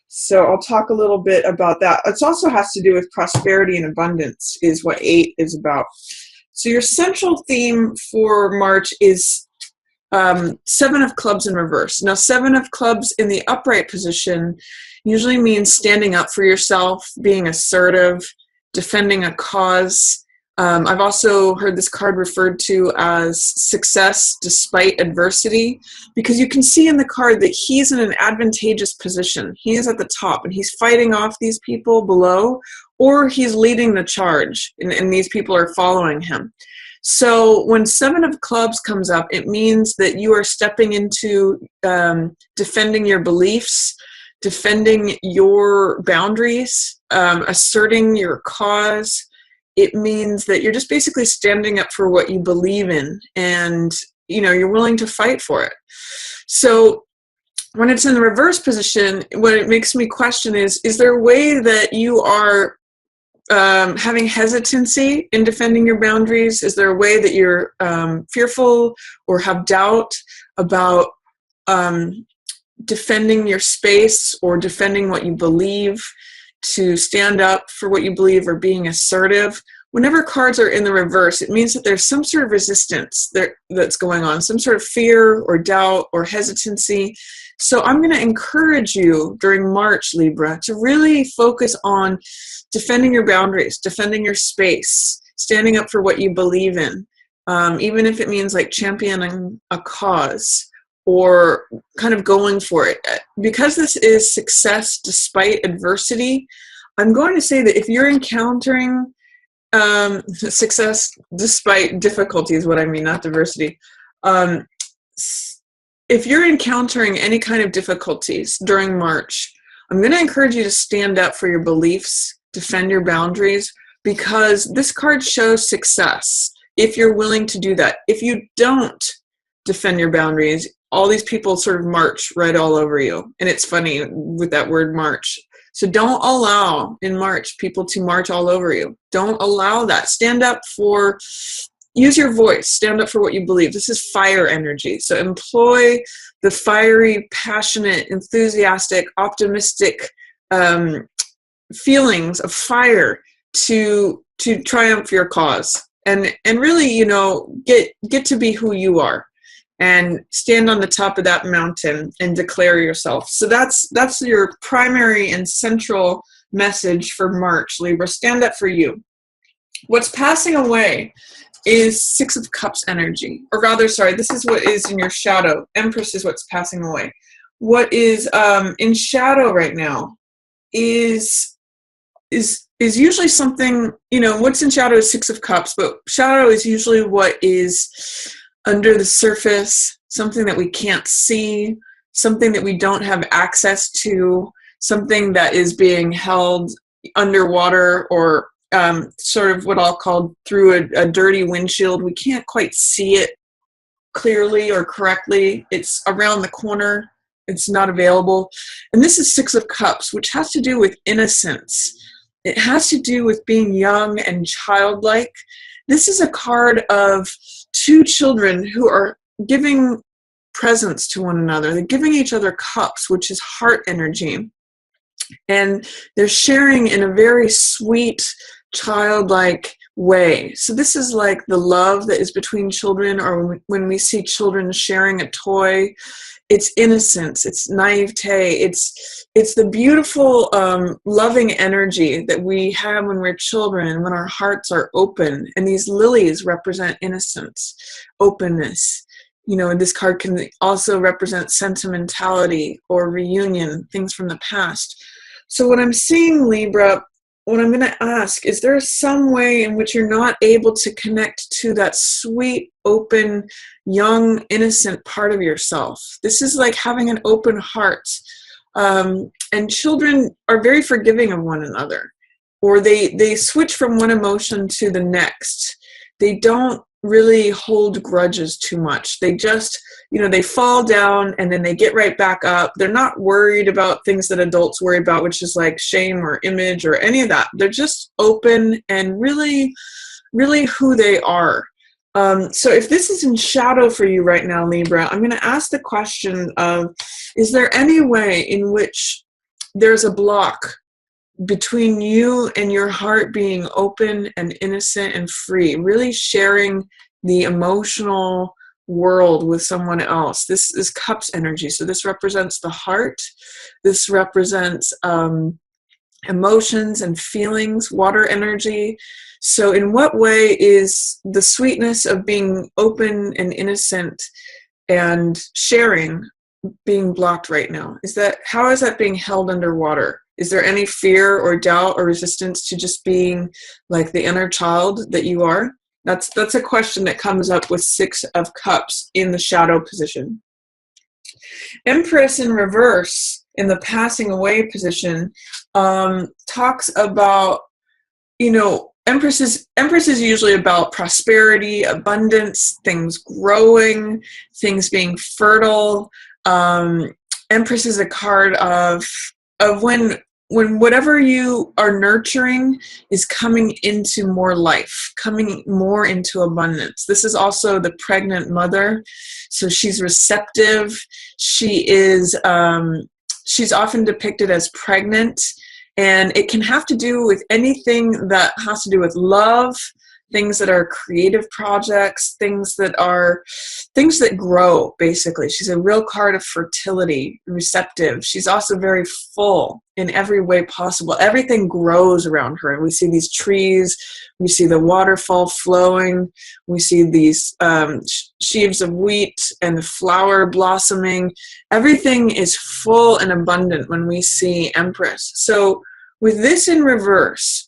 So I'll talk a little bit about that. It also has to do with prosperity and abundance is what 8 is about. So your central theme for March is 7 of clubs in reverse. Now, 7 of clubs in the upright position usually means standing up for yourself, being assertive, defending a cause. I've also heard this card referred to as success despite adversity, because you can see in the card that he's in an advantageous position. He is at the top and he's fighting off these people below, or he's leading the charge and these people are following him. So when 7 of clubs comes up, it means that you are stepping into defending your beliefs, defending your boundaries, asserting your cause. It means that you're just basically standing up for what you believe in, and you're willing to fight for it. So when it's in the reverse position, what it makes me question is there a way that you are having hesitancy in defending your boundaries? Is there a way that you're fearful or have doubt about defending your space or defending what you believe, to stand up for what you believe, or being assertive? Whenever cards are in the reverse, it means that there's some sort of resistance that's going on, some sort of fear or doubt or hesitancy. So I'm going to encourage you during March, Libra, to really focus on defending your boundaries, defending your space, standing up for what you believe in, even if it means like championing a cause or kind of going for it. Because this is success despite adversity, I'm going to say that if you're encountering success despite difficulty is what I mean, not diversity. If you're encountering any kind of difficulties during March, I'm going to encourage you to stand up for your beliefs, defend your boundaries, because this card shows success if you're willing to do that. If you don't defend your boundaries, all these people sort of march right all over you. And it's funny with that word march. So don't allow in March people to march all over you. Don't allow that. Stand up for, use your voice, stand up for what you believe. This is fire energy. So employ the fiery, passionate, enthusiastic, optimistic feelings of fire to triumph your cause. And really, get to be who you are. And stand on the top of that mountain and declare yourself. So that's your primary and central message for March, Libra. Stand up for you. What's passing away is 6 of Cups energy. Or rather, sorry, this is what is in your shadow. Empress is what's passing away. What is in shadow right now is usually something, what's in shadow is 6 of Cups, but shadow is usually what is under the surface, something that we can't see, something that we don't have access to, something that is being held underwater, or sort of what I'll call through a dirty windshield. We can't quite see it clearly or correctly. It's around the corner. It's not available. And this is 6 of Cups, which has to do with innocence. It has to do with being young and childlike. This is a card of 2 children who are giving presents to one another. They're giving each other cups, which is heart energy. And they're sharing in a very sweet, childlike way. So this is like the love that is between children, or when we see children sharing a toy. It's innocence, it's naivete, it's the beautiful, loving energy that we have when we're children, when our hearts are open. And these lilies represent innocence, openness. And this card can also represent sentimentality or reunion, things from the past. So what I'm seeing, Libra, what I'm going to ask, is there some way in which you're not able to connect to that sweet, open, young, innocent part of yourself? This is like having an open heart. And children are very forgiving of one another, or they switch from one emotion to the next. They don't really hold grudges too much. They just, they fall down and then they get right back up. They're not worried about things that adults worry about, which is like shame or image or any of that. They're just open and really, really who they are. So if this is in shadow for you right now, Libra, I'm going to ask the question of, is there any way in which there's a block between you and your heart being open and innocent and free, really sharing the emotional world with someone else. This is cups energy. So this represents the heart. This represents emotions and feelings, water energy. So in what way is the sweetness of being open and innocent and sharing being blocked right now? How is that being held underwater? Is there any fear or doubt or resistance to just being like the inner child that you are? That's a question that comes up with 6 of Cups in the shadow position. Empress in reverse in the passing away position talks about, Empress is usually about prosperity, abundance, things growing, things being fertile. Empress is a card of when whatever you are nurturing is coming into more life, coming more into abundance. This is also the pregnant mother, so she's receptive. She's often depicted as pregnant, and it can have to do with anything that has to do with love, things that are creative projects, things that grow, basically. She's a real card of fertility, receptive. She's also very full in every way possible. Everything grows around her. And we see these trees, we see the waterfall flowing, we see these sheaves of wheat and the flower blossoming. Everything is full and abundant when we see Empress. So with this in reverse,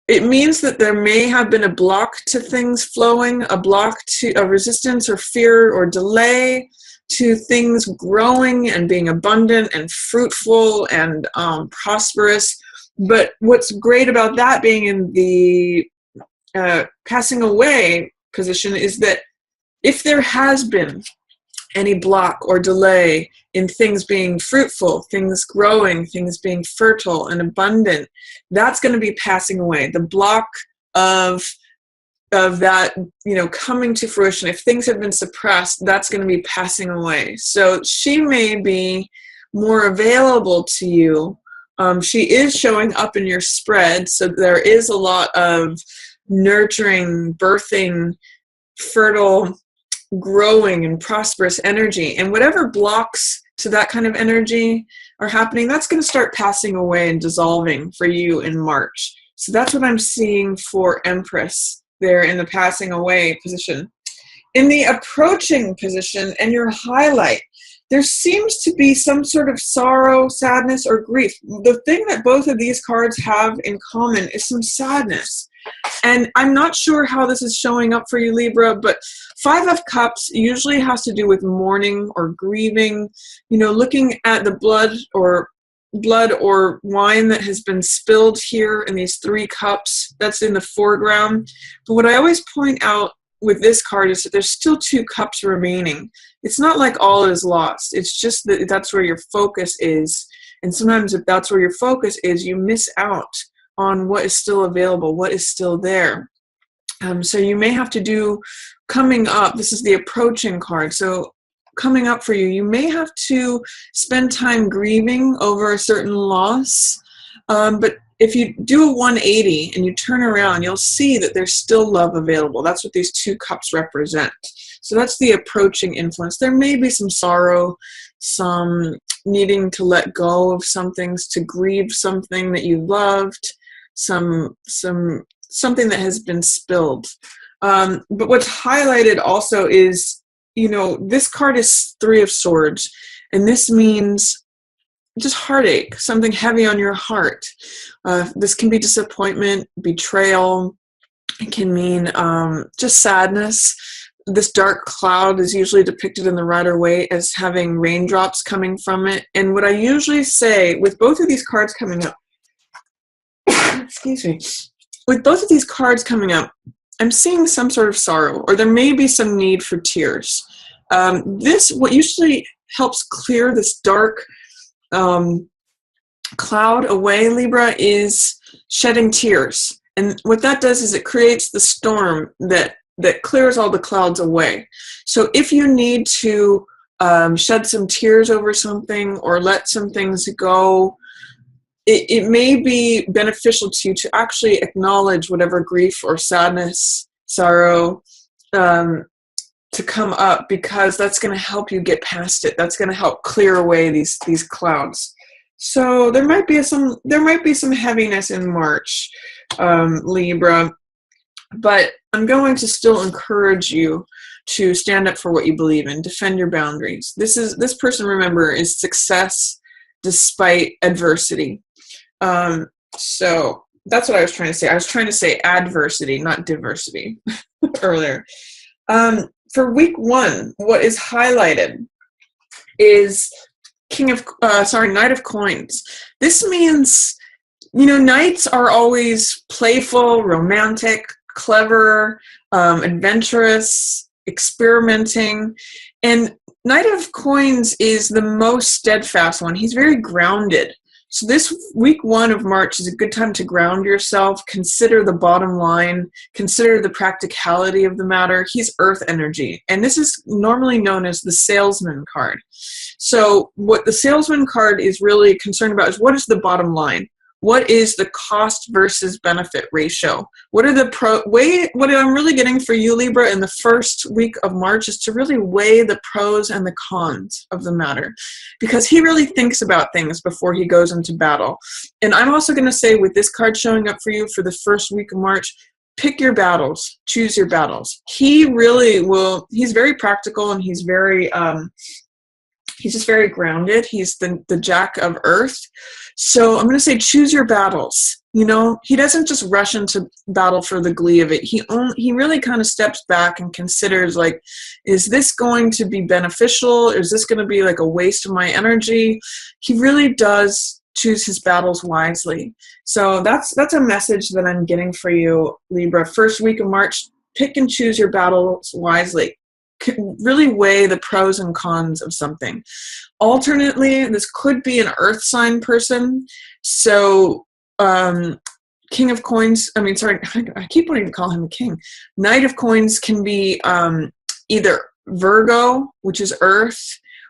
it means that there may have been a block to things flowing, a block to a resistance or fear or delay to things growing and being abundant and fruitful and prosperous. But what's great about that being in the passing away position is that if there has been any block or delay in things being fruitful, things growing, things being fertile and abundant, that's going to be passing away. The block of that, coming to fruition, if things have been suppressed, that's going to be passing away. So she may be more available to you. She is showing up in your spread, so there is a lot of nurturing, birthing, fertile, growing and prosperous energy, and whatever blocks to that kind of energy are happening, that's going to start passing away and dissolving for you in March. So that's what I'm seeing for Empress there in the passing away position. In the approaching position and your highlight, there seems to be some sort of sorrow, sadness, or grief. The thing that both of these cards have in common is some sadness. And I'm not sure how this is showing up for you, Libra, but 5 of Cups usually has to do with mourning or grieving, looking at the blood or wine that has been spilled here in these 3 cups. That's in the foreground. But what I always point out with this card is that there's still 2 cups remaining. It's not like all is lost. It's just that that's where your focus is. And sometimes if that's where your focus is, you miss out on what is still available, what is still there. So you may have to do, coming up, this is the approaching card, so coming up for you, you may have to spend time grieving over a certain loss, but if you do a 180 and you turn around, you'll see that there's still love available. That's what these 2 cups represent. So that's the approaching influence. There may be some sorrow, some needing to let go of some things, to grieve something that you loved, something that has been spilled. But what's highlighted also is, this card is 3 of Swords, and this means just heartache, something heavy on your heart. This can be disappointment, betrayal. It can mean just sadness. This dark cloud is usually depicted in the Rider-Waite as having raindrops coming from it. And what I usually say with both of these cards coming up, excuse me, with both of these cards coming up, I'm seeing some sort of sorrow, or there may be some need for tears. What usually helps clear this dark cloud away, Libra, is shedding tears. And what that does is it creates the storm that clears all the clouds away. So if you need to shed some tears over something or let some things go, it may be beneficial to you to actually acknowledge whatever grief or sadness, sorrow, to come up, because that's going to help you get past it. That's going to help clear away these clouds. So there might be some heaviness in March, Libra, but I'm going to still encourage you to stand up for what you believe in, defend your boundaries. This person, remember, is success despite adversity. So that's what I was trying to say. I was trying to say adversity, not diversity earlier. For week 1, what is highlighted is Knight of Coins. This means, knights are always playful, romantic, clever, adventurous, experimenting, and Knight of Coins is the most steadfast one. He's very grounded. So this week 1 of March is a good time to ground yourself, consider the bottom line, consider the practicality of the matter. He's earth energy, and this is normally known as the salesman card. So what the salesman card is really concerned about is, what is the bottom line? What is the cost versus benefit ratio? What I'm really getting for you, Libra, in the first week of March is to really weigh the pros and the cons of the matter, because he really thinks about things before he goes into battle. And I'm also going to say, with this card showing up for you for the first week of March, pick your battles, choose your battles. He really will. He's very practical, and he's just very grounded. He's the Jack of Earth. So I'm going to say, choose your battles. He doesn't just rush into battle for the glee of it. He really kind of steps back and considers, like, is this going to be beneficial? Is this going to be like a waste of my energy? He really does choose his battles wisely. So that's a message that I'm getting for you, Libra. First week of March, pick and choose your battles wisely. Really weigh the pros and cons of something. Alternately, this could be an earth sign person. So King of Coins, I keep wanting to call him a king. Knight of Coins can be either Virgo, which is earth,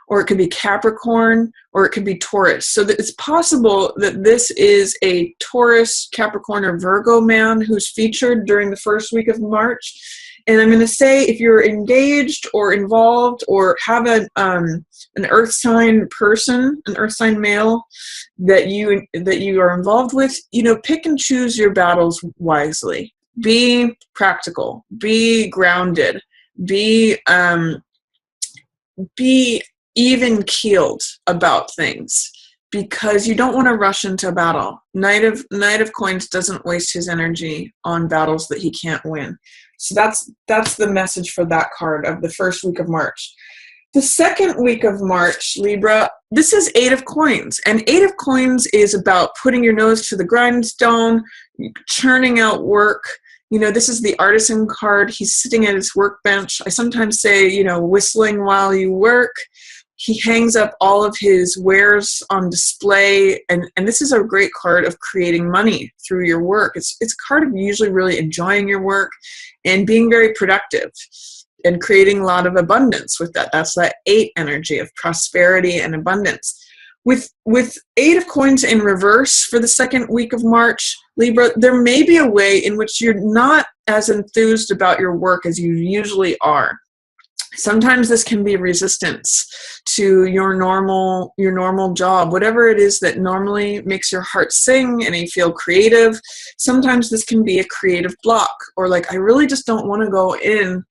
or it could be Capricorn, or it could be Taurus. So that it's possible that this is a Taurus, Capricorn, or Virgo man who's featured during the first week of March. And I'm going to say, if you're engaged or involved or have an earth sign person, an earth sign male that you are involved with, pick and choose your battles wisely. Be practical. Be grounded. Be even keeled about things, because you don't want to rush into battle. Knight of Coins doesn't waste his energy on battles that he can't win. So that's the message for that card of the first week of March. The second week of March, Libra, this is 8 of Coins. And 8 of Coins is about putting your nose to the grindstone, churning out work. This is the artisan card. He's sitting at his workbench. I sometimes say, whistling while you work. He hangs up all of his wares on display, and this is a great card of creating money through your work. It's a card of usually really enjoying your work and being very productive and creating a lot of abundance with that. That's that 8 energy of prosperity and abundance. With 8 of Coins in reverse for the second week of March, Libra, there may be a way in which you're not as enthused about your work as you usually are. Sometimes this can be resistance to your normal job, whatever it is that normally makes your heart sing and you feel creative. Sometimes this can be a creative block, or like, I really just don't want to go in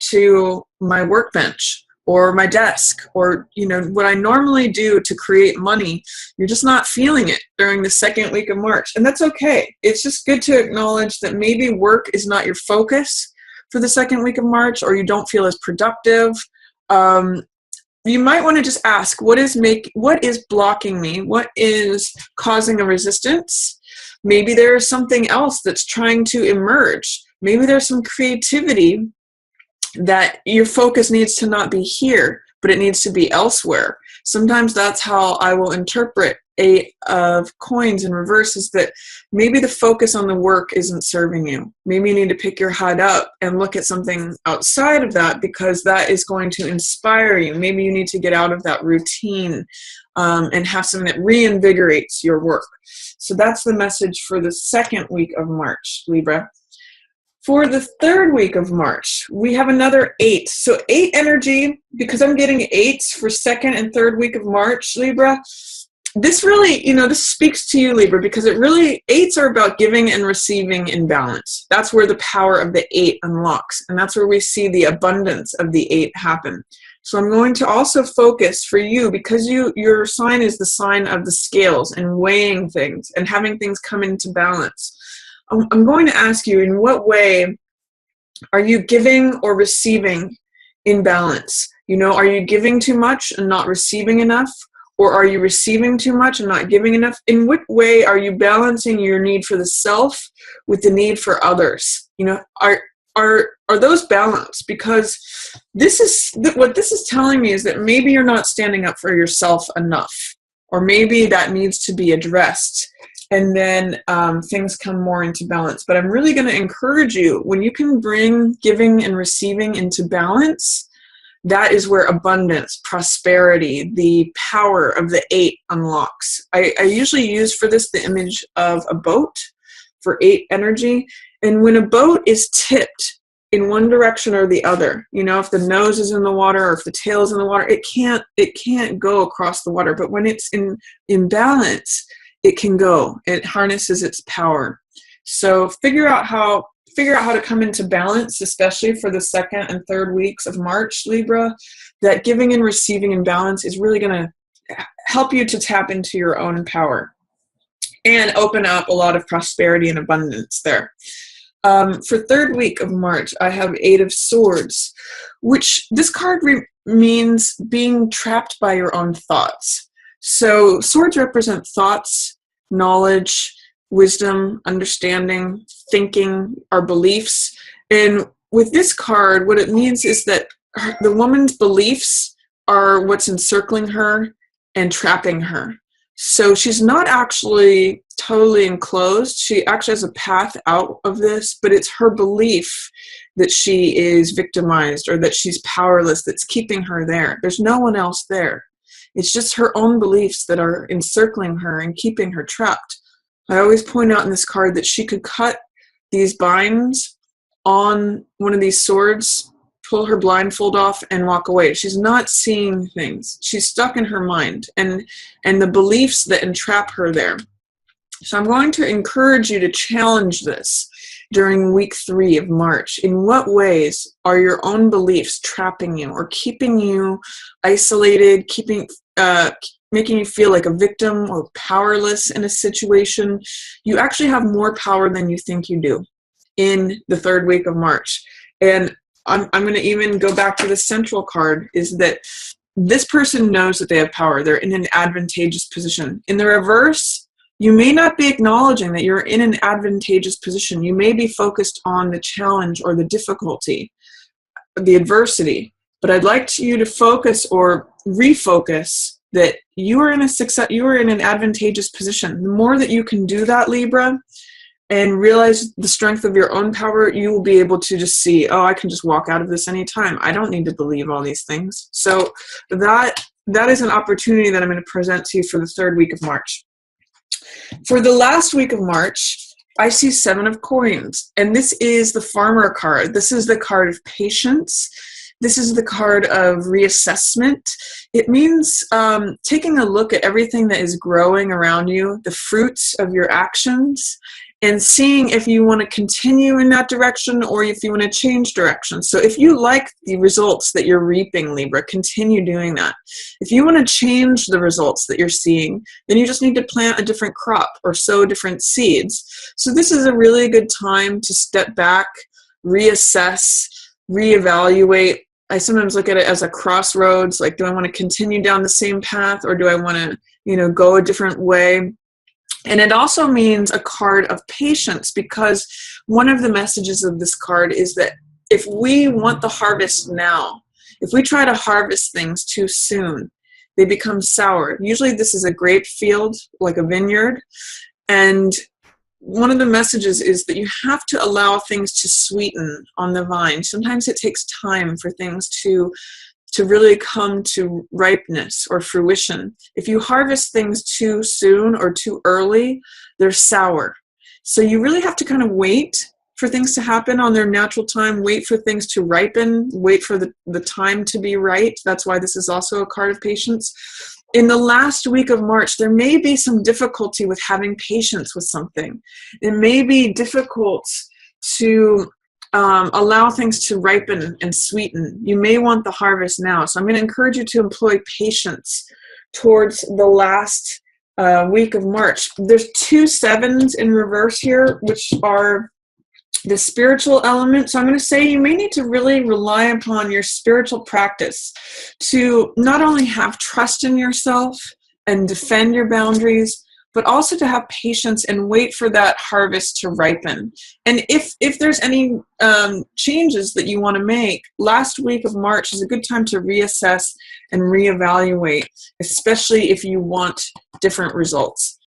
to my workbench or my desk, or what I normally do to create money. You're just not feeling it during the second week of March, and that's okay. It's just good to acknowledge that maybe work is not your focus for the second week of March, or you don't feel as productive. You might want to just ask, what is blocking me? What is causing a resistance? Maybe there's something else that's trying to emerge. Maybe there's some creativity that your focus needs to not be here, but it needs to be elsewhere. Sometimes that's how I will interpret Eight of Coins in reverse is that maybe the focus on the work isn't serving you. Maybe you need to pick your head up and look at something outside of that, because that is going to inspire you. Maybe you need to get out of that routine and have something that reinvigorates your work. So that's the message for the second week of March, Libra. For the third week of March, we have another 8. So 8 energy, because I'm getting 8s for second and third week of March, Libra. This really, this speaks to you, Libra, because it really, 8s are about giving and receiving in balance. That's where the power of the 8 unlocks. And that's where we see the abundance of the 8 happen. So I'm going to also focus for you, because your sign is the sign of the scales and weighing things and having things come into balance. I'm going to ask you, in what way are you giving or receiving in balance? Are you giving too much and not receiving enough? Or are you receiving too much and not giving enough? In what way are you balancing your need for the self with the need for others? Are those balanced? Because what this is telling me is that maybe you're not standing up for yourself enough, or maybe that needs to be addressed. And then things come more into balance. But I'm really going to encourage you, when you can bring giving and receiving into balance, that is where abundance, prosperity, the power of the 8 unlocks. I usually use for this the image of a boat for 8 energy. And when a boat is tipped in one direction or the other, if the nose is in the water or if the tail is in the water, it can't go across the water. But when it's in balance, it can go. It harnesses its power. So figure out how to come into balance, especially for the second and third weeks of March, Libra. That giving and receiving in balance is really going to help you to tap into your own power and open up a lot of prosperity and abundance there. For third week of March, I have 8 of Swords, which this card means being trapped by your own thoughts. So swords represent thoughts, knowledge, wisdom, understanding, thinking, our beliefs. And with this card, what it means is that the woman's beliefs are what's encircling her and trapping her. So she's not actually totally enclosed. She actually has a path out of this, but it's her belief that she is victimized or that she's powerless that's keeping her there. There's no one else there. It's just her own beliefs that are encircling her and keeping her trapped. I always point out in this card that she could cut these binds on one of these swords, pull her blindfold off, and walk away. She's not seeing things. She's stuck in her mind and the beliefs that entrap her there. So I'm going to encourage you to challenge this during week 3 of March. In what ways are your own beliefs trapping you or keeping you isolated, making you feel like a victim or powerless in a situation? You actually have more power than you think you do in the third week of March. And I'm going to even go back to the central card, is that this person knows that they have power. They're in an advantageous position. In the reverse, you may not be acknowledging that you're in an advantageous position. You may be focused on the challenge or the difficulty, the adversity. But I'd like you to focus or refocus that you are in an advantageous position. The more that you can do that, Libra, and realize the strength of your own power, you will be able to just see, I can just walk out of this anytime. I don't need to believe all these things. So that is an opportunity that I'm going to present to you for the third week of March. For the last week of March, I see 7 of Coins, and this is the Farmer card. This is the card of patience. This is the card of reassessment. It means taking a look at everything that is growing around you, the fruits of your actions, and seeing if you want to continue in that direction or if you want to change direction. So if you like the results that you're reaping, Libra, continue doing that. If you want to change the results that you're seeing, then you just need to plant a different crop or sow different seeds. So this is a really good time to step back, reassess, reevaluate. I sometimes look at it as a crossroads, like, do I want to continue down the same path or do I want to, go a different way? And it also means a card of patience, because one of the messages of this card is that if we want the harvest now, if we try to harvest things too soon, they become sour. Usually this is a grape field, like a vineyard. And one of the messages is that you have to allow things to sweeten on the vine. Sometimes it takes time for things to really come to ripeness or fruition. If you harvest things too soon or too early, they're sour. So you really have to kind of wait for things to happen on their natural time, wait for things to ripen, wait for the time to be right. That's why this is also a card of patience. In the last week of March, there may be some difficulty with having patience with something. It may be difficult to allow things to ripen and sweeten. You may want the harvest now. So I'm going to encourage you to employ patience towards the last week of March. There's 2 sevens in reverse here, which are the spiritual element. So I'm going to say you may need to really rely upon your spiritual practice to not only have trust in yourself and defend your boundaries, but also to have patience and wait for that harvest to ripen. And if there's any changes that you want to make, last week of March is a good time to reassess and reevaluate, especially if you want different results.